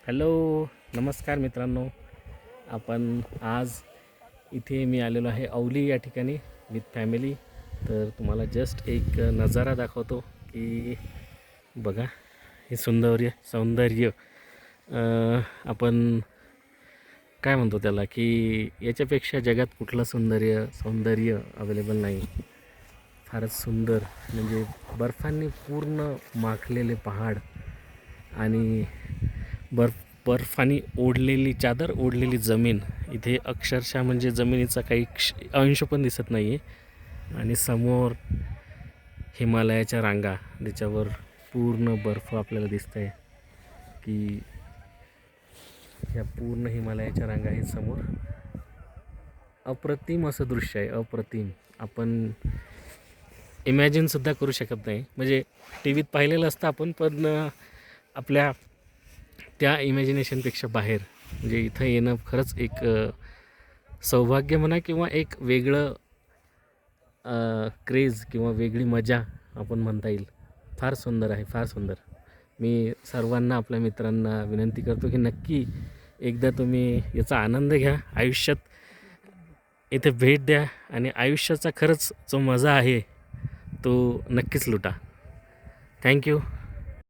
Hello, नमस्कार मित्रांनो. आपण आज इथे मी आलेलो आहे अवली या ठिकाणी विथ फॅमिली. तर तुम्हाला जस्ट एक नजारा दाखवतो की बघा हे सौंदर्य आपण काय म्हणतो त्याला की याच्यापेक्षा जगात कुठलं सौंदर्य अवेलेबल नाही. फारच सुंदर म्हणजे बर्फांनी पूर्ण माखलेले पहाड आणि बर्फाने ओढलेली चादर ओढलेली जमीन. इथे अक्षरशः म्हणजे जमिनीचा काही अंश पण दिसत नाही आहे. आणि समोर हिमालयाच्या रांगा, ज्याच्यावर पूर्ण बर्फ आपल्याला दिसत आहे की ह्या पूर्ण हिमालयाच्या रांगा आहेत समोर. अप्रतिम असं दृश्य आहे, अप्रतिम. आपण इमॅजिनसुद्धा करू शकत नाही. म्हणजे टी व्हीत पाहिलेलं असतं आपण, पण आपल्या त्या इमॅजिनेशनपेक्षा बाहेर म्हणजे इथं येणं खरंच एक सौभाग्य म्हणा किंवा एक वेगळं क्रेज किंवा वेगळी मजा आपण म्हणता येईल. फार सुंदर आहे, फार सुंदर. मी सर्वांना, आपल्या मित्रांना विनंती करतो की नक्की एकदा तुम्ही याचा आनंद घ्या, आयुष्यात इथे भेट द्या आणि आयुष्याचा खरंच जो मजा आहे तो नक्कीच लुटा. थँक्यू.